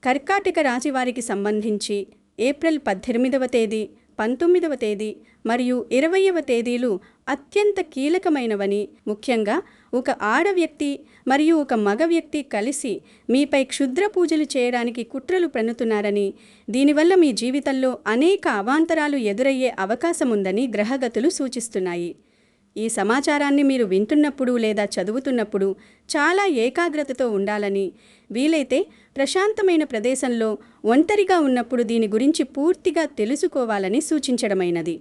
కర్కాటక రాశి వారికి సంబంధించి ఏప్రిల్ 18వ తేదీ, 19వ తేదీ మరియు 20వ తేదీలు అత్యంత కీలకమైనవని, ముఖ్యంగా ఒక ఆడ వ్యక్తి మరియు ఒక మగ వ్యక్తి కలిసి మీపై క్షుద్ర పూజలు చేయడానికి కుట్రలు పన్నుతున్నారని, దీనివల్ల మీ జీవితంలో అనేక అవాంతరాలు ఎదురయ్యే అవకాశముందని గ్రహగతులు సూచిస్తున్నాయి. ఈ సమాచారాన్ని మీరు వింటున్నప్పుడు లేదా చదువుతున్నప్పుడు చాలా ఏకాగ్రతతో ఉండాలని, వీలైతే ప్రశాంతమైన ప్రదేశంలో ఒంటరిగా ఉన్నప్పుడు దీని గురించి పూర్తిగా తెలుసుకోవాలని సూచించడమైనది.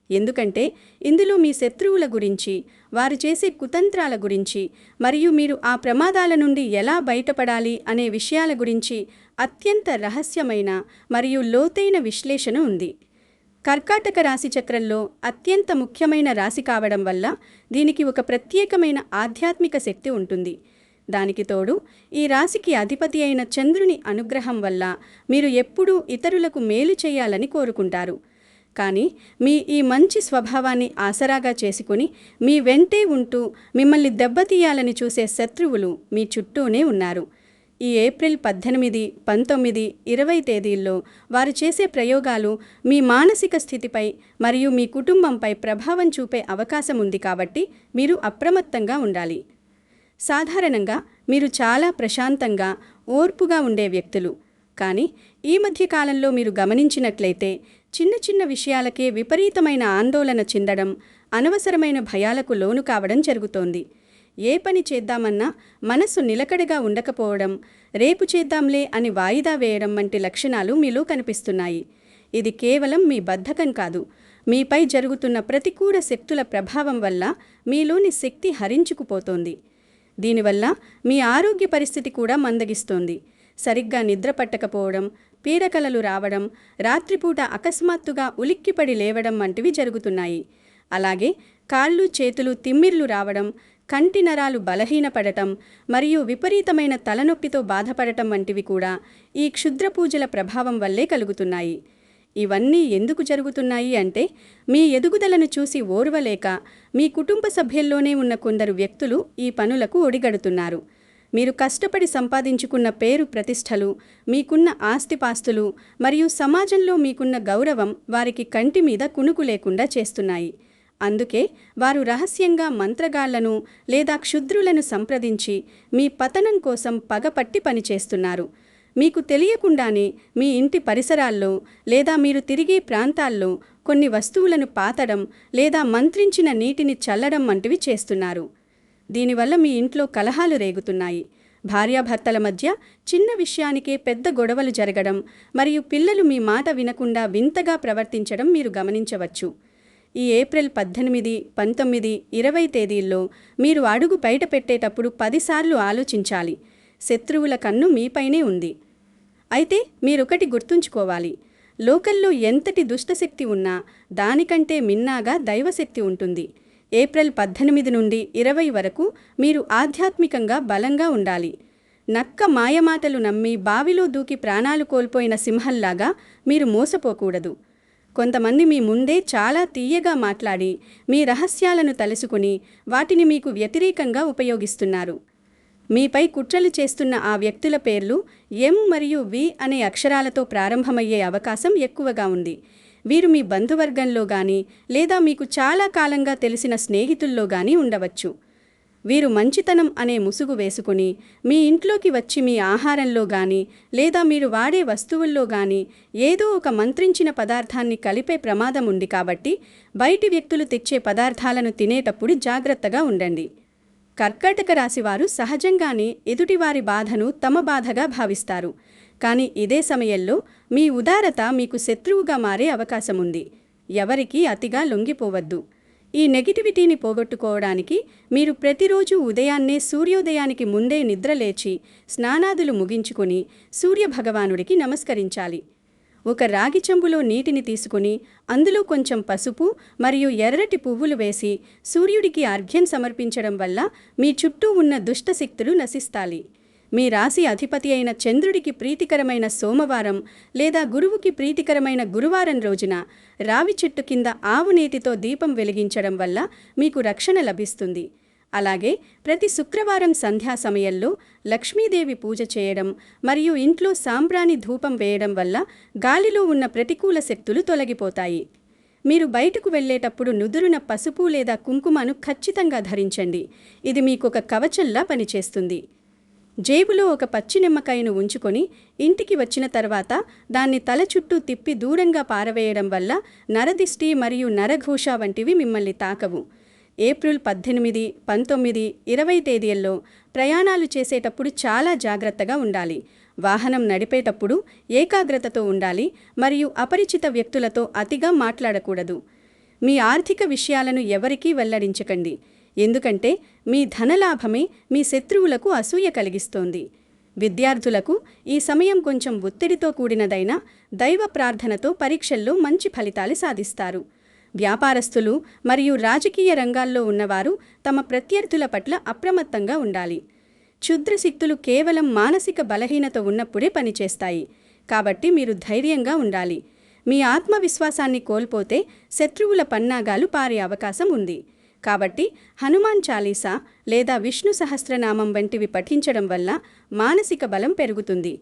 ఎందుకంటే ఇందులో మీ శత్రువుల గురించి, వారు చేసే కుతంత్రాల గురించి మరియు మీరు ఆ ప్రమాదాల నుండి ఎలా బయటపడాలి అనే విషయాల గురించి అత్యంత రహస్యమైన మరియు లోతైన విశ్లేషణ ఉంది. కర్కాటక రాశి చక్రంలో అత్యంత ముఖ్యమైన రాశి కావడం వల్ల దీనికి ఒక ప్రత్యేకమైన ఆధ్యాత్మిక శక్తి ఉంటుంది. దానికి తోడు ఈ రాశికి అధిపతి అయిన చంద్రుని అనుగ్రహం వల్ల మీరు ఎప్పుడూ ఇతరులకు మేలు చేయాలని కోరుకుంటారు. కానీ మీ ఈ మంచి స్వభావాన్ని ఆసరాగా చేసుకుని మీ వెంటే ఉంటూ మిమ్మల్ని దెబ్బతీయాలని చూసే శత్రువులు మీ చుట్టూనే ఉన్నారు. ఈ ఏప్రిల్ 18, 19, 20 తేదీల్లో వారు చేసే ప్రయోగాలు మీ మానసిక స్థితిపై మరియు మీ కుటుంబంపై ప్రభావం చూపే అవకాశం ఉంది. కాబట్టి మీరు అప్రమత్తంగా ఉండాలి. సాధారణంగా మీరు చాలా ప్రశాంతంగా, ఓర్పుగా ఉండే వ్యక్తులు. కానీ ఈ మధ్య కాలంలో మీరు గమనించినట్లయితే చిన్న చిన్న విషయాలకే విపరీతమైన ఆందోళన చెందడం, అనవసరమైన భయాలకు లోను కావడం జరుగుతోంది. ఏ పని చేద్దామన్నా మనసు నిలకడగా ఉండకపోవడం, రేపు చేద్దాంలే అని వాయిదా వేయడం వంటి లక్షణాలు మీలో కనిపిస్తున్నాయి. ఇది కేవలం మీ బద్ధకం కాదు, మీపై జరుగుతున్న ప్రతికూల శక్తుల ప్రభావం వల్ల మీలోని శక్తి హరించుకుపోతోంది. దీనివల్ల మీ ఆరోగ్య పరిస్థితి కూడా మందగిస్తోంది. సరిగ్గా నిద్ర పట్టకపోవడం, పీడకలలు రావడం, రాత్రిపూట అకస్మాత్తుగా ఉలిక్కిపడి లేవడం వంటివి జరుగుతున్నాయి. అలాగే కాళ్ళు చేతులు తిమ్మిర్లు రావడం, కంటి నరాలు బలహీనపడటం మరియు విపరీతమైన తలనొప్పితో బాధపడటం వంటివి కూడా ఈ క్షుద్ర పూజల ప్రభావం వల్లే కలుగుతున్నాయి. ఇవన్నీ ఎందుకు జరుగుతున్నాయి అంటే, మీ ఎదుగుదలను చూసి ఓర్వలేక మీ కుటుంబ సభ్యుల్లోనే ఉన్న కొందరు వ్యక్తులు ఈ పనులకు ఒడిగడుతున్నారు. మీరు కష్టపడి సంపాదించుకున్న పేరు ప్రతిష్టలు, మీకున్న ఆస్తిపాస్తులు మరియు సమాజంలో మీకున్న గౌరవం వారికి కంటి మీద కునుకు లేకుండా చేస్తున్నాయి. అందుకే వారు రహస్యంగా మంత్రగాళ్లను లేదా క్షుద్రులను సంప్రదించి మీ పతనం కోసం పగపట్టి పనిచేస్తున్నారు. మీకు తెలియకుండానే మీ ఇంటి పరిసరాల్లో లేదా మీరు తిరిగే ప్రాంతాల్లో కొన్ని వస్తువులను పాతడం లేదా మంత్రించిన నీటిని చల్లడం వంటివి చేస్తున్నారు. దీనివల్ల మీ ఇంట్లో కలహాలు రేగుతున్నాయి. భార్యాభర్తల మధ్య చిన్న విషయానికే పెద్ద గొడవలు జరగడం మరియు పిల్లలు మీ మాట వినకుండా వింతగా ప్రవర్తించడం మీరు గమనించవచ్చు. ఈ ఏప్రిల్ 18, 19, 20 తేదీల్లో మీరు అడుగు బయట పెట్టేటప్పుడు 10 సార్లు ఆలోచించాలి. శత్రువుల కన్ను మీపైనే ఉంది. అయితే మీరొకటి గుర్తుంచుకోవాలి, లోకల్లో ఎంతటి దుష్టశక్తి ఉన్నా దానికంటే మిన్నాగా దైవశక్తి ఉంటుంది. ఏప్రిల్ 18 నుండి 20 వరకు మీరు ఆధ్యాత్మికంగా బలంగా ఉండాలి. నక్క మాయమాటలు నమ్మి బావిలో దూకి ప్రాణాలు కోల్పోయిన సింహంలాగా మీరు మోసపోకూడదు. కొంతమంది మీ ముందే చాలా తీయగా మాట్లాడి మీ రహస్యాలను తెలుసుకుని వాటిని మీకు వ్యతిరేకంగా ఉపయోగిస్తున్నారు. మీపై కుట్రలు చేస్తున్న ఆ వ్యక్తుల పేర్లు ఎం మరియు వి అనే అక్షరాలతో ప్రారంభమయ్యే అవకాశం ఎక్కువగా ఉంది. వీరు మీ బంధువర్గంలో గానీ లేదా మీకు చాలా కాలంగా తెలిసిన స్నేహితుల్లో గానీ ఉండవచ్చు. వీరు మంచితనం అనే ముసుగు వేసుకుని మీ ఇంట్లోకి వచ్చి మీ ఆహారంలో గానీ లేదా మీరు వాడే వస్తువుల్లో గానీ ఏదో ఒక మంత్రించిన పదార్థాన్ని కలిపే ప్రమాదం ఉంది. కాబట్టి బయటి వ్యక్తులు తెచ్చే పదార్థాలను తినేటప్పుడు జాగ్రత్తగా ఉండండి. కర్కాటక రాశివారు సహజంగానే ఎదుటివారి బాధను తమ బాధగా భావిస్తారు. కానీ ఇదే సమయంలో మీ ఉదారత మీకు శత్రువుగా మారే అవకాశముంది. ఎవరికీ అతిగా లొంగిపోవద్దు. ఈ నెగిటివిటీని పోగొట్టుకోవడానికి మీరు ప్రతిరోజు ఉదయాన్నే సూర్యోదయానికి ముందే నిద్రలేచి స్నానాదులు ముగించుకుని సూర్యభగవానుడికి నమస్కరించాలి. ఒక రాగి చెంబులో నీటిని తీసుకుని అందులో కొంచెం పసుపు మరియు ఎర్రటి పువ్వులు వేసి సూర్యుడికి అర్ఘ్యం సమర్పించడం వల్ల మీ చుట్టూ ఉన్న దుష్టశక్తులు నశిస్తాయి. మీ రాశి అధిపతి అయిన చంద్రుడికి ప్రీతికరమైన సోమవారం లేదా గురువుకి ప్రీతికరమైన గురువారం రోజున రావి చెట్టు కింద ఆవు నేతితో దీపం వెలిగించడం వల్ల మీకు రక్షణ లభిస్తుంది. అలాగే ప్రతి శుక్రవారం సంధ్యా సమయంలో లక్ష్మీదేవి పూజ చేయడం మరియు ఇంట్లో సాంబ్రాణి ధూపం వేయడం వల్ల గాలిలో ఉన్న ప్రతికూల శక్తులు తొలగిపోతాయి. మీరు బయటకు వెళ్ళేటప్పుడు నుదురున పసుపు లేదా కుంకుమను ఖచ్చితంగా ధరించండి. ఇది మీకొక కవచంలా పనిచేస్తుంది. జేబులో ఒక పచ్చి నిమ్మకాయను ఉంచుకొని ఇంటికి వచ్చిన తర్వాత దాన్ని తల చుట్టూ తిప్పి దూరంగా పారవేయడం వల్ల నరదిష్టి మరియు నరఘోష వంటివి మిమ్మల్ని తాకవు. ఏప్రిల్ 18, 19, 20 తేదీల్లో ప్రయాణాలు చేసేటప్పుడు చాలా జాగ్రత్తగా ఉండాలి. వాహనం నడిపేటప్పుడు ఏకాగ్రతతో ఉండాలి మరియు అపరిచిత వ్యక్తులతో అతిగా మాట్లాడకూడదు. మీ ఆర్థిక విషయాలను ఎవరికీ వెల్లడించకండి, ఎందుకంటే మీ ధనలాభమే మీ శత్రువులకు అసూయ కలిగిస్తోంది. విద్యార్థులకు ఈ సమయం కొంచెం ఒత్తిడితో కూడినదైనా దైవ ప్రార్థనతో పరీక్షల్లో మంచి ఫలితాలు సాధిస్తారు. వ్యాపారస్తులు మరియు రాజకీయ రంగాల్లో ఉన్నవారు తమ ప్రత్యర్థుల పట్ల అప్రమత్తంగా ఉండాలి. క్షుద్రశక్తులు కేవలం మానసిక బలహీనత ఉన్నప్పుడే పనిచేస్తాయి, కాబట్టి మీరు ధైర్యంగా ఉండాలి. మీ ఆత్మవిశ్వాసాన్ని కోల్పోతే శత్రువుల పన్నాగాలు పారే అవకాశం ఉంది. కాబట్టి హనుమాన్ చాలీసా లేదా విష్ణు సహస్రనామం వంటివి పఠించడం వల్ల మానసిక బలం పెరుగుతుంది.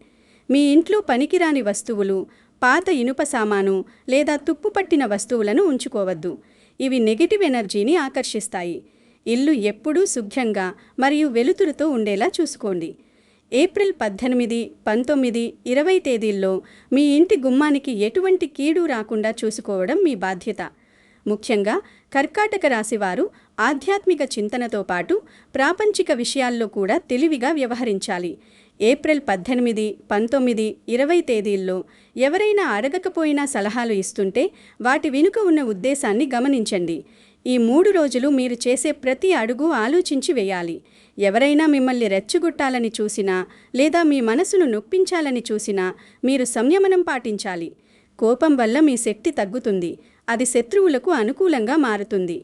మీ ఇంట్లో పనికిరాని వస్తువులు, పాత ఇనుప సామాను లేదా తుప్పు పట్టిన వస్తువులను ఉంచుకోవద్దు. ఇవి నెగటివ్ ఎనర్జీని ఆకర్షిస్తాయి. ఇల్లు ఎప్పుడూ శుభ్రంగా మరియు వెలుతురుతో ఉండేలా చూసుకోండి. ఏప్రిల్ 18, 19, 20 తేదీల్లో మీ ఇంటి గుమ్మానికి ఎటువంటి కీడు రాకుండా చూసుకోవడం మీ బాధ్యత. ముఖ్యంగా కర్కాటక రాశివారు ఆధ్యాత్మిక చింతనతో పాటు ప్రాపంచిక విషయాల్లో కూడా తెలివిగా వ్యవహరించాలి. ఏప్రిల్ 18, 19, 20 తేదీల్లో ఎవరైనా అడగకపోయినా సలహాలు ఇస్తుంటే వాటి వెనుక ఉన్న ఉద్దేశాన్ని గమనించండి. ఈ 3 రోజులు మీరు చేసే ప్రతి అడుగు ఆలోచించి వేయాలి. ఎవరైనా మిమ్మల్ని రెచ్చగొట్టాలని చూసినా లేదా మీ మనసును నొప్పించాలని చూసినా మీరు సంయమనం పాటించాలి. కోపం వల్ల మీ శక్తి తగ్గుతుంది, అది శత్రువులకు అనుకూలంగా మారుతుంది.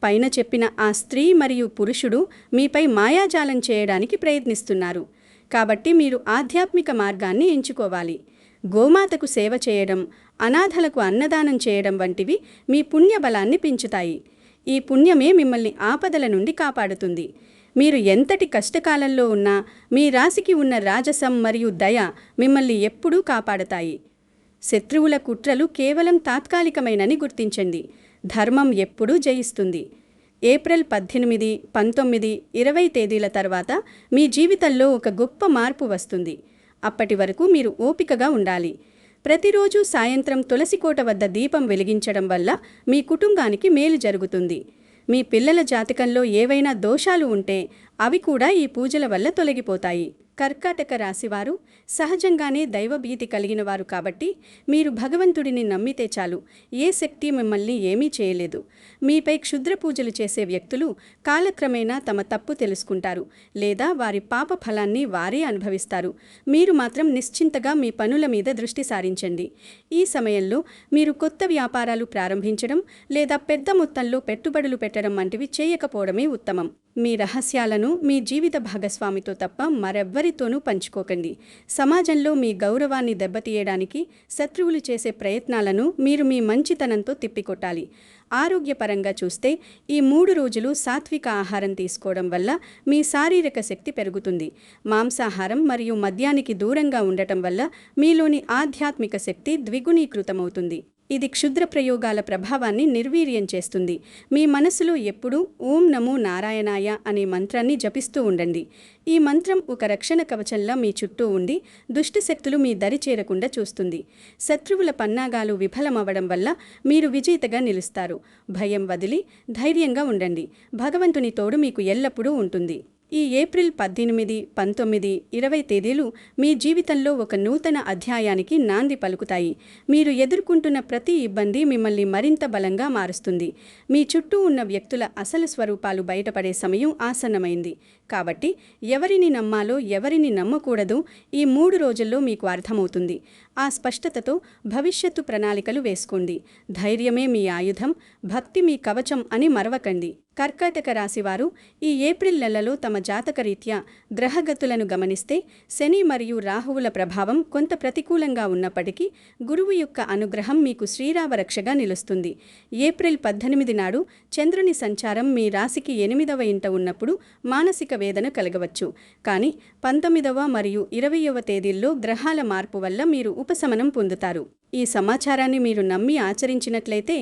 పైన చెప్పిన ఆ స్త్రీ మరియు పురుషుడు మీపై మాయాజాలం చేయడానికి ప్రయత్నిస్తున్నారు, కాబట్టి మీరు ఆధ్యాత్మిక మార్గాన్ని ఎంచుకోవాలి. గోమాతకు సేవ చేయడం, అనాథలకు అన్నదానం చేయడం వంటివి మీ పుణ్యబలాన్ని పెంచుతాయి. ఈ పుణ్యమే మిమ్మల్ని ఆపదల నుండి కాపాడుతుంది. మీరు ఎంతటి కష్టకాలంలో ఉన్నా మీ రాశికి ఉన్న రాజసం మరియు దయ మిమ్మల్ని ఎప్పుడూ కాపాడతాయి. శత్రువుల కుట్రలు కేవలం తాత్కాలికమైనని గుర్తించండి. ధర్మం ఎప్పుడూ జయిస్తుంది. ఏప్రిల్ 18, 19, 20 తేదీల తర్వాత మీ జీవితంలో ఒక గొప్ప మార్పు వస్తుంది. అప్పటి వరకు మీరు ఓపికగా ఉండాలి. ప్రతిరోజు సాయంత్రం తులసికోట వద్ద దీపం వెలిగించడం వల్ల మీ కుటుంబానికి మేలు జరుగుతుంది. మీ పిల్లల జాతకంలో ఏవైనా దోషాలు ఉంటే అవి కూడా ఈ పూజల వల్ల తొలగిపోతాయి. కర్కాటక రాశివారు సహజంగానే దైవభీతి కలిగిన వారు కాబట్టి మీరు భగవంతుడిని నమ్మితే చాలు, ఏ శక్తి మిమ్మల్ని ఏమీ చేయలేదు. మీపై క్షుద్ర పూజలు చేసే వ్యక్తులు కాలక్రమేణా తమ తప్పు తెలుసుకుంటారు లేదా వారి పాప ఫలాన్ని వారే అనుభవిస్తారు. మీరు మాత్రం నిశ్చింతగా మీ పనుల మీద దృష్టి సారించండి. ఈ సమయంలో మీరు కొత్త వ్యాపారాలు ప్రారంభించడం లేదా పెద్ద మొత్తంలో పెట్టుబడులు పెట్టడం వంటివి చేయకపోవడమే ఉత్తమం. మీ రహస్యాలను మీ జీవిత భాగస్వామితో తప్ప మరెవ్వరితోనూ పంచుకోకండి. సమాజంలో మీ గౌరవాన్ని దెబ్బతీయడానికి శత్రువులు చేసే ప్రయత్నాలను మీరు మీ మంచితనంతో తిప్పికొట్టాలి. ఆరోగ్యపరంగా చూస్తే ఈ 3 రోజులు సాత్విక ఆహారం తీసుకోవడం వల్ల మీ శారీరక శక్తి పెరుగుతుంది. మాంసాహారం మరియు మద్యానికి దూరంగా ఉండటం వల్ల మీలోని ఆధ్యాత్మిక శక్తి ద్విగుణీకృతమవుతుంది. ఇది క్షుద్ర ప్రయోగాల ప్రభావాన్ని నిర్వీర్యం చేస్తుంది. మీ మనసులో ఎప్పుడూ ఓం నమో నారాయణాయ అనే మంత్రాన్ని జపిస్తూ ఉండండి. ఈ మంత్రం ఒక రక్షణ కవచంలా మీ చుట్టూ ఉండి దుష్ట శక్తులు మీ దరి చేరకుండా చూస్తుంది. శత్రువుల పన్నాగాలు విఫలమవ్వడం వల్ల మీరు విజేతగా నిలుస్తారు. భయం వదిలి ధైర్యంగా ఉండండి. భగవంతుని తోడు మీకు ఎల్లప్పుడూ ఉంటుంది. ఈ ఏప్రిల్ 18, 19, 20 తేదీలు మీ జీవితంలో ఒక నూతన అధ్యాయానికి నాంది పలుకుతాయి. మీరు ఎదుర్కొంటున్న ప్రతి ఇబ్బంది మిమ్మల్ని మరింత బలంగా మారుస్తుంది. మీ చుట్టూ ఉన్న వ్యక్తుల అసలు స్వరూపాలు బయటపడే సమయం ఆసన్నమైంది. కాబట్టి ఎవరిని నమ్మాలో ఎవరిని నమ్మకూడదో ఈ 3 రోజుల్లో మీకు అర్థమవుతుంది. ఆ స్పష్టతతో భవిష్యత్తు ప్రణాళికలు వేసుకోండి. ధైర్యమే మీ ఆయుధం, భక్తి మీ కవచం అని మరవకండి. కర్కాటక రాశివారు ఈ ఏప్రిల్ నెలలో తమ జాతకరీత్యా గ్రహగతులను గమనిస్తే శని మరియు రాహువుల ప్రభావం కొంత ప్రతికూలంగా ఉన్నప్పటికీ గురువు యొక్క అనుగ్రహం మీకు శ్రీరామరక్షగా నిలుస్తుంది. ఏప్రిల్ 18 నాడు చంద్రుని సంచారం మీ రాశికి 8వ ఇంట ఉన్నప్పుడు మానసిక వేదన కలగవచ్చు. కానీ 19వ మరియు 20వ తేదీల్లో గ్రహాల మార్పు వల్ల మీరు ఉపశమనం పొందుతారు. ఈ సమాచారాన్ని మీరు నమ్మి ఆచరించినట్లయితే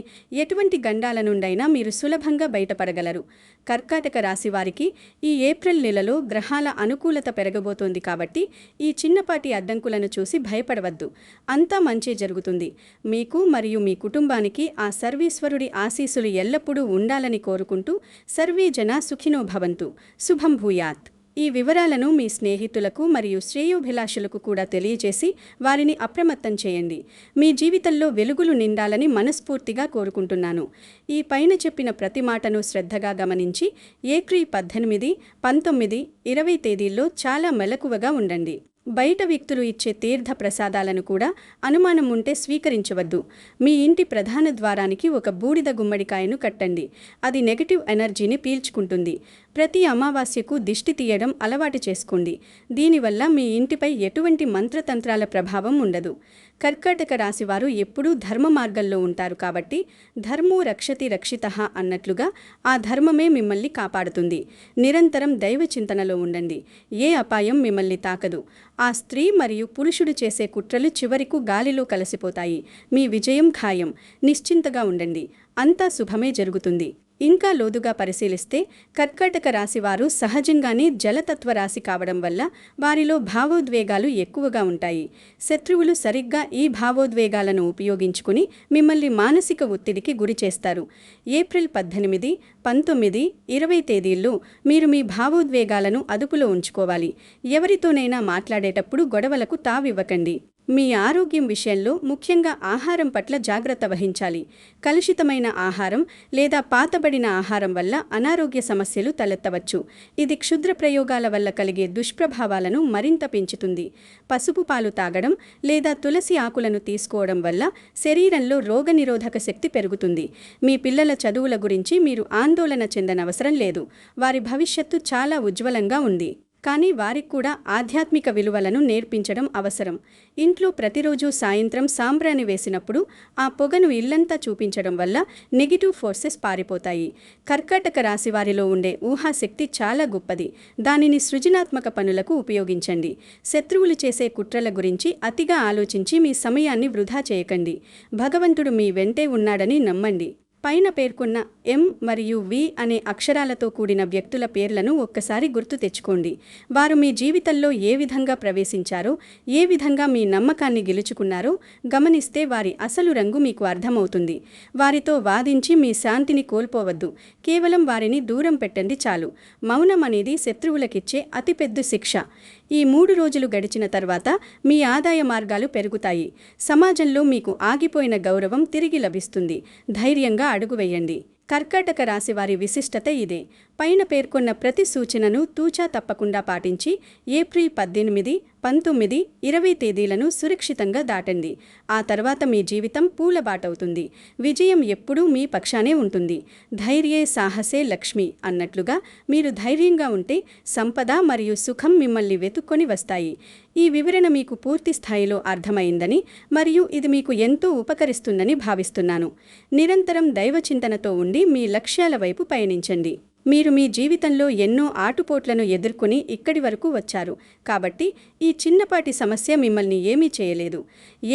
ఎటువంటి గండాల నుండైనా మీరు సులభంగా బయటపడగలరు. కర్కాటక రాశివారికి ఈ ఏప్రిల్ నెలలో గ్రహాల అనుకూలత పెరగబోతోంది కాబట్టి ఈ చిన్నపాటి అడ్డంకులను చూసి భయపడవద్దు. అంతా మంచే జరుగుతుంది. మీకు మరియు మీ కుటుంబానికి ఆ సర్వేశ్వరుడి ఆశీస్సులు ఎల్లప్పుడూ ఉండాలని కోరుకుంటూ సర్వే జనా సుఖినో భవంతు. శుభం భూయాత్. ఈ వివరాలను మీ స్నేహితులకు మరియు శ్రేయోభిలాషులకు కూడా తెలియజేసి వారిని అప్రమత్తం చేయండి. మీ జీవితంలో వెలుగులు నిండాలని మనస్ఫూర్తిగా కోరుకుంటున్నాను. ఈ పైన చెప్పిన ప్రతి మాటను శ్రద్ధగా గమనించి ఏప్రిల్ 18, 19, 20 తేదీల్లో చాలా మెలకువగా ఉండండి. బయట వ్యక్తులు ఇచ్చే తీర్థ ప్రసాదాలను కూడా అనుమానం ఉంటే స్వీకరించవద్దు. మీ ఇంటి ప్రధాన ద్వారానికి ఒక బూడిద గుమ్మడికాయను కట్టండి. అది నెగటివ్ ఎనర్జీని పీల్చుకుంటుంది. ప్రతి అమావాస్యకు దిష్టి తీయడం అలవాటు చేసుకోండి. దీనివల్ల మీ ఇంటిపై ఎటువంటి మంత్రతంత్రాల ప్రభావం ఉండదు. కర్కాటక రాశివారు ఎప్పుడూ ధర్మ మార్గంలో ఉంటారు కాబట్టి ధర్మో రక్షతి రక్షితః అన్నట్లుగా ఆ ధర్మమే మిమ్మల్ని కాపాడుతుంది. నిరంతరం దైవ చింతనలో ఉండండి. ఏ అపాయం మిమ్మల్ని తాకదు. ఆ స్త్రీ మరియు పురుషుడు చేసే కుట్రలు చివరకు గాలిలో కలిసిపోతాయి. మీ విజయం ఖాయం. నిశ్చింతగా ఉండండి. అంతా శుభమే జరుగుతుంది. ఇంకా లోతుగా పరిశీలిస్తే కర్కాటక రాశివారు సహజంగానే జలతత్వ రాశి కావడం వల్ల వారిలో భావోద్వేగాలు ఎక్కువగా ఉంటాయి. శత్రువులు సరిగ్గా ఈ భావోద్వేగాలను ఉపయోగించుకుని మిమ్మల్ని మానసిక ఒత్తిడికి గురి చేస్తారు. ఏప్రిల్ 18, 19, 20 తేదీల్లో మీరు మీ భావోద్వేగాలను అదుపులో ఉంచుకోవాలి. ఎవరితోనైనా మాట్లాడేటప్పుడు గొడవలకు తావివ్వకండి. మీ ఆరోగ్యం విషయంలో ముఖ్యంగా ఆహారం పట్ల జాగ్రత్త వహించాలి. కలుషితమైన ఆహారం లేదా పాతబడిన ఆహారం వల్ల అనారోగ్య సమస్యలు తలెత్తవచ్చు. ఇది క్షుద్ర ప్రయోగాల వల్ల కలిగే దుష్ప్రభావాలను మరింత పెంచుతుంది. పసుపు పాలు తాగడం లేదా తులసి ఆకులను తీసుకోవడం వల్ల శరీరంలో రోగనిరోధక శక్తి పెరుగుతుంది. మీ పిల్లల చదువుల గురించి మీరు ఆందోళన చెందనవసరం లేదు. వారి భవిష్యత్తు చాలా ఉజ్వలంగా ఉంది. కానీ వారికి కూడా ఆధ్యాత్మిక విలువలను నేర్పించడం అవసరం. ఇంట్లో ప్రతిరోజు సాయంత్రం సాంబ్రాణి వేసినప్పుడు ఆ పొగను ఇల్లంతా చూపించడం వల్ల నెగిటివ్ ఫోర్సెస్ పారిపోతాయి. కర్కాటక రాశివారిలో ఉండే ఊహాశక్తి చాలా గొప్పది. దానిని సృజనాత్మక పనులకు ఉపయోగించండి. శత్రువులు చేసే కుట్రల గురించి అతిగా ఆలోచించి మీ సమయాన్ని వృధా చేయకండి. భగవంతుడు మీ వెంటే ఉన్నాడని నమ్మండి. పైన పేర్కొన్న ఎం మరియు వి అనే అక్షరాలతో కూడిన వ్యక్తుల పేర్లను ఒక్కసారి గుర్తు తెచ్చుకోండి. వారు మీ జీవితంలో ఏ విధంగా ప్రవేశించారో, ఏ విధంగా మీ నమ్మకాన్ని గెలుచుకున్నారో గమనిస్తే వారి అసలు రంగు మీకు అర్థమవుతుంది. వారితో వాదించి మీ శాంతిని కోల్పోవద్దు. కేవలం వారిని దూరం పెట్టండి చాలు. మౌనం అనేది శత్రువులకిచ్చే అతిపెద్ద శిక్ష. ఈ 3 రోజులు గడిచిన తర్వాత మీ ఆదాయ మార్గాలు పెరుగుతాయి. సమాజంలో మీకు ఆగిపోయిన గౌరవం తిరిగి లభిస్తుంది. ధైర్యంగా అడుగు వేయండి. కర్కాటక రాశివారి విశిష్టత ఇదే. పైన పేర్కొన్న ప్రతి సూచనను తూచా తప్పకుండా పాటించి ఏప్రిల్ 18, 19, 20 తేదీలను సురక్షితంగా దాటండి. ఆ తర్వాత మీ జీవితం పూలబాటవుతుంది. విజయం ఎప్పుడూ మీ పక్షానే ఉంటుంది. ధైర్యే సాహసే లక్ష్మి అన్నట్లుగా మీరు ధైర్యంగా ఉంటే సంపద మరియు సుఖం మిమ్మల్ని వెతుక్కొని వస్తాయి. ఈ వివరణ మీకు పూర్తి స్థాయిలో అర్థమైందని మరియు ఇది మీకు ఎంతో ఉపకరిస్తుందని భావిస్తున్నాను. నిరంతరం దైవచింతనతో ఉండి మీ లక్ష్యాల వైపు పయనించండి. మీరు మీ జీవితంలో ఎన్నో ఆటుపోట్లను ఎదుర్కొని ఇక్కడి వరకు వచ్చారు కాబట్టి ఈ చిన్నపాటి సమస్య మిమ్మల్ని ఏమీ చేయలేదు.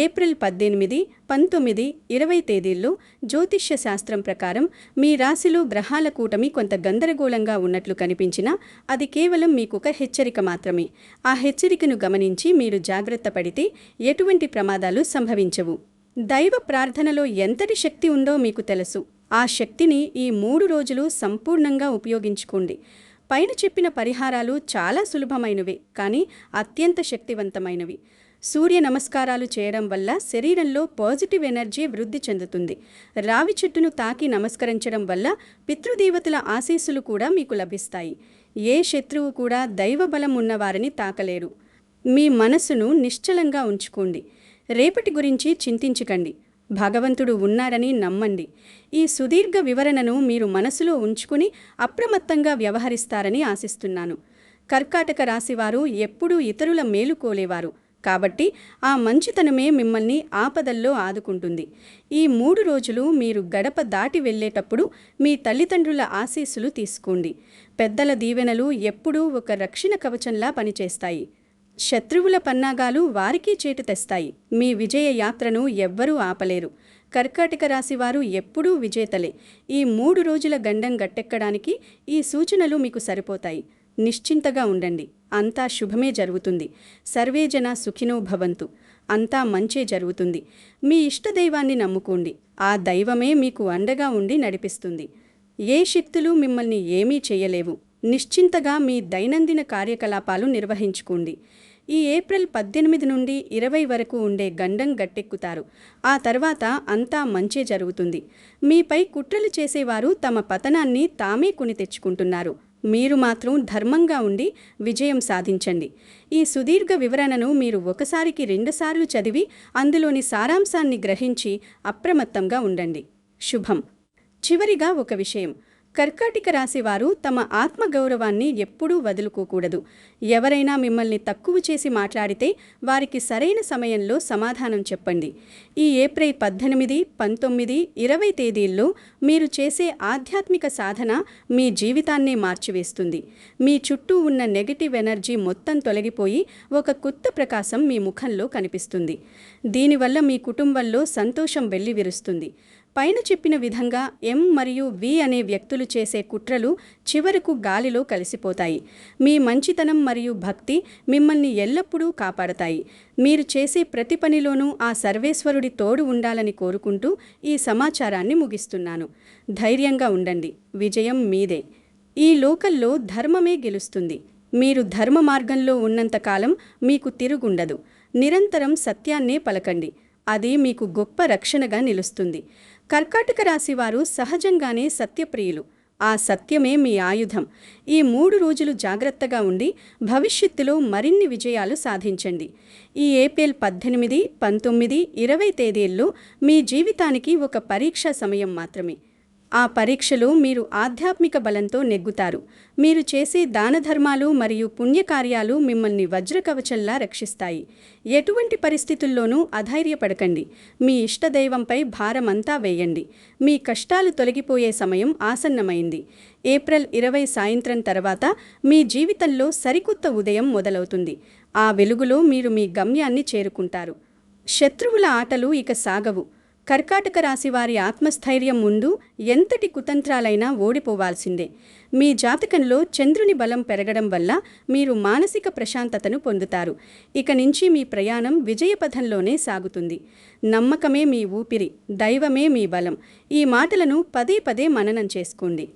ఏప్రిల్ 18, 19, 20 తేదీల్లో జ్యోతిష్య శాస్త్రం ప్రకారం మీ రాశిలో గ్రహాల కూటమి కొంత గందరగోళంగా ఉన్నట్లు కనిపించినా అది కేవలం మీకొక హెచ్చరిక మాత్రమే. ఆ హెచ్చరికను గమనించి మీరు జాగ్రత్త పడితే ఎటువంటి ప్రమాదాలు సంభవించవు. దైవ ప్రార్థనలో ఎంతటి శక్తి ఉందో మీకు తెలుసు. ఆ శక్తిని ఈ 3 రోజులు సంపూర్ణంగా ఉపయోగించుకోండి. పైన చెప్పిన పరిహారాలు చాలా సులభమైనవే కానీ అత్యంత శక్తివంతమైనవి. సూర్య నమస్కారాలు చేయడం వల్ల శరీరంలో పాజిటివ్ ఎనర్జీ వృద్ధి చెందుతుంది. రావి చెట్టును తాకి నమస్కరించడం వల్ల పితృదేవతల ఆశీస్సులు కూడా మీకు లభిస్తాయి. ఏ శత్రువు కూడా దైవ బలం ఉన్నవారిని తాకలేరు. మీ మనసును నిశ్చలంగా ఉంచుకోండి. రేపటి గురించి చింతించకండి. భగవంతుడు ఉన్నారని నమ్మండి. ఈ సుదీర్ఘ వివరణను మీరు మనసులో ఉంచుకుని అప్రమత్తంగా వ్యవహరిస్తారని ఆశిస్తున్నాను. కర్కాటక రాశివారు ఎప్పుడూ ఇతరుల మేలు కోలేవారు కాబట్టి ఆ మంచితనమే మిమ్మల్ని ఆపదల్లో ఆదుకుంటుంది. ఈ 3 రోజులు మీరు గడప దాటి వెళ్ళేటప్పుడు మీ తల్లిదండ్రుల ఆశీస్సులు తీసుకోండి. పెద్దల దీవెనలు ఎప్పుడూ ఒక రక్షణ కవచంలా పనిచేస్తాయి. శత్రువుల పన్నాగాలు వారికి చేటు తెస్తాయి. మీ విజయ యాత్రను ఎవ్వరూ ఆపలేరు. కర్కాటక రాశివారు ఎప్పుడూ విజేతలే. ఈ 3 రోజుల గండం గట్టెక్కడానికి ఈ సూచనలు మీకు సరిపోతాయి. నిశ్చింతగా ఉండండి. అంతా శుభమే జరుగుతుంది. సర్వేజన సుఖినో భవంతు. అంతా మంచే జరుగుతుంది. మీ ఇష్టదైవాన్ని నమ్ముకోండి. ఆ దైవమే మీకు అండగా ఉండి నడిపిస్తుంది. ఏ శక్తులు మిమ్మల్ని ఏమీ చేయలేవు. నిశ్చింతగా మీ దైనందిన కార్యకలాపాలు నిర్వహించుకోండి. ఈ ఏప్రిల్ 18 నుండి 20 వరకు ఉండే గండం గట్టెక్కుతారు. ఆ తర్వాత అంతా మంచే జరుగుతుంది. మీపై కుట్రలు చేసేవారు తమ పతనాన్ని తామే కొని తెచ్చుకుంటున్నారు. మీరు మాత్రం ధర్మంగా ఉండి విజయం సాధించండి. ఈ సుదీర్ఘ వివరణను మీరు ఒకసారికి 2 సార్లు చదివి అందులోని సారాంశాన్ని గ్రహించి అప్రమత్తంగా ఉండండి. శుభం. చివరిగా ఒక విషయం. కర్కాటక రాశివారు తమ ఆత్మగౌరవాన్ని ఎప్పుడూ వదులుకోకూడదు. ఎవరైనా మిమ్మల్ని తక్కువ చేసి మాట్లాడితే వారికి సరైన సమయంలో సమాధానం చెప్పండి. ఈ ఏప్రిల్ 18, 19, 20 తేదీల్లో మీరు చేసే ఆధ్యాత్మిక సాధన మీ జీవితాన్నే మార్చివేస్తుంది. మీ చుట్టూ ఉన్న నెగటివ్ ఎనర్జీ మొత్తం తొలగిపోయి ఒక కొత్త ప్రకాశం మీ ముఖంలో కనిపిస్తుంది. దీనివల్ల మీ కుటుంబంలో సంతోషం వెల్లివిరుస్తుంది. పైన చెప్పిన విధంగా M మరియు V అనే వ్యక్తులు చేసే కుట్రలు చివరకు గాలిలో కలిసిపోతాయి. మీ మంచితనం మరియు భక్తి మిమ్మల్ని ఎల్లప్పుడూ కాపాడతాయి. మీరు చేసే ప్రతి పనిలోనూ ఆ సర్వేశ్వరుడి తోడు ఉండాలని కోరుకుంటూ ఈ సమాచారాన్ని ముగిస్తున్నాను. ధైర్యంగా ఉండండి. విజయం మీదే. ఈ లోకల్లో ధర్మమే గెలుస్తుంది. మీరు ధర్మ మార్గంలో ఉన్నంతకాలం మీకు తిరుగుండదు. నిరంతరం సత్యాన్నే పలకండి. అది మీకు గొప్ప రక్షణగా నిలుస్తుంది. కర్కాటక రాశివారు సహజంగానే సత్యప్రియులు. ఆ సత్యమే మీ ఆయుధం. ఈ 3 రోజులు జాగ్రత్తగా ఉండి భవిష్యత్తులో మరిన్ని విజయాలు సాధించండి. ఈ ఏప్రిల్ 18, 19, 20 తేదీల్లో మీ జీవితానికి ఒక పరీక్షా సమయం మాత్రమే. ఆ పరీక్షలో మీరు ఆధ్యాత్మిక బలంతో నెగ్గుతారు. మీరు చేసే దానధర్మాలు మరియు పుణ్యకార్యాలు మిమ్మల్ని వజ్రకవచంలా రక్షిస్తాయి. ఎటువంటి పరిస్థితుల్లోనూ అధైర్యపడకండి. మీ ఇష్టదైవంపై భారమంతా వేయండి. మీ కష్టాలు తొలగిపోయే సమయం ఆసన్నమైంది. ఏప్రిల్ 20 సాయంత్రం తర్వాత మీ జీవితంలో సరికొత్త ఉదయం మొదలవుతుంది. ఆ వెలుగులో మీరు మీ గమ్యాన్ని చేరుకుంటారు. శత్రువుల ఆటలు ఇక సాగవు. కర్కాటక రాశివారి ఆత్మస్థైర్యం ముందు ఎంతటి కుతంత్రాలైనా ఓడిపోవాల్సిందే. మీ జాతకంలో చంద్రుని బలం పెరగడం వల్ల మీరు మానసిక ప్రశాంతతను పొందుతారు. ఇక నుంచి మీ ప్రయాణం విజయపథంలోనే సాగుతుంది. నమ్మకమే మీ ఊపిరి, దైవమే మీ బలం. ఈ మాటలను పదే పదే మననం చేసుకోండి.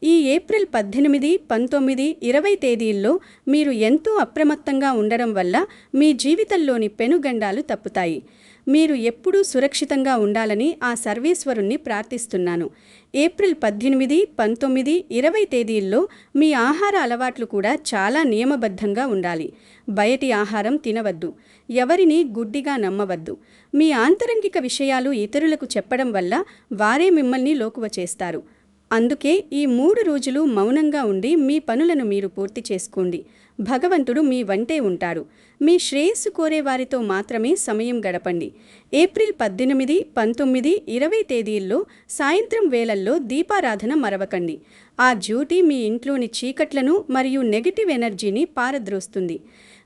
ఈ ఏప్రిల్ 18, 19, 20 తేదీల్లో మీరు ఎంతో అప్రమత్తంగా ఉండడం వల్ల మీ జీవితంలోని పెనుగండాలు తప్పుతాయి. మీరు ఎప్పుడూ సురక్షితంగా ఉండాలని ఆ సర్వేశ్వరుణ్ణి ప్రార్థిస్తున్నాను. ఏప్రిల్ 18, 19, 20 తేదీల్లో మీ ఆహార అలవాట్లు కూడా చాలా నియమబద్ధంగా ఉండాలి. బయటి ఆహారం తినవద్దు. ఎవరిని గుడ్డిగా నమ్మవద్దు. మీ ఆంతరంగిక విషయాలు ఇతరులకు చెప్పడం వల్ల వారే మిమ్మల్ని లోకువ చేస్తారు. అందుకే ఈ 3 రోజులు మౌనంగా ఉండి మీ పనులను మీరు పూర్తి చేసుకోండి. భగవంతుడు మీ వంటే ఉంటాడు. మీ శ్రేయస్సు కోరే వారితో మాత్రమే సమయం గడపండి. ఏప్రిల్ 18, 19, 20 తేదీల్లో సాయంత్రం వేళల్లో దీపారాధన మరవకండి. ఆ జ్యోతి మీ ఇంట్లోని చీకట్లను మరియు నెగటివ్ ఎనర్జీని పారద్రోస్తుంది.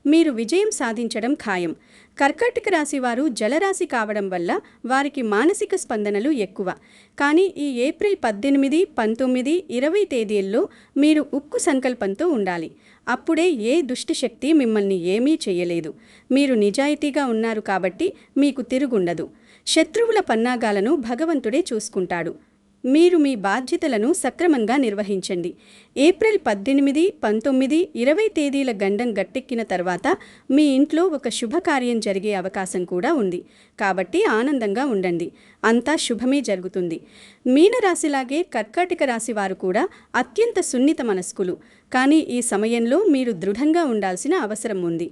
మీరు విజయం సాధించడం ఖాయం. కర్కాటక రాశివారు జలరాశి కావడం వల్ల వారికి మానసిక స్పందనలు ఎక్కువ. కానీ ఈ ఏప్రిల్ 18, 19, 20 తేదీల్లో మీరు ఉక్కు సంకల్పంతో ఉండాలి. అప్పుడే ఏ దుష్టి శక్తి మిమ్మల్ని ఏమీ చేయలేదు. మీరు నిజాయితీగా ఉన్నారు కాబట్టి మీకు తిరుగుండదు. శత్రువుల పన్నాగాలను భగవంతుడే చూసుకుంటాడు. మీరు మీ బాధ్యతలను సక్రమంగా నిర్వహించండి. ఏప్రిల్ 18, 19, 20 తేదీల గండం గట్టెక్కిన తర్వాత మీ ఇంట్లో ఒక శుభకార్యం జరిగే అవకాశం కూడా ఉంది. కాబట్టి ఆనందంగా ఉండండి. అంతా శుభమే జరుగుతుంది. మీనరాశిలాగే కర్కాటక రాశి వారు కూడా అత్యంత సున్నిత మనస్కులు. కానీ ఈ సమయంలో మీరు దృఢంగా ఉండాల్సిన అవసరం ఉంది.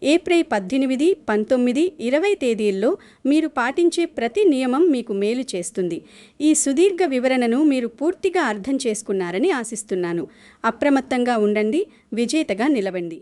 ఏప్రిల్ 18, 19, 20 తేదీల్లో మీరు పాటించే ప్రతి నియమం మీకు మేలు చేస్తుంది. ఈ సుదీర్ఘ వివరణను మీరు పూర్తిగా అర్థం చేసుకున్నారని ఆశిస్తున్నాను. అప్రమత్తంగా ఉండండి, విజేతగా నిలవండి.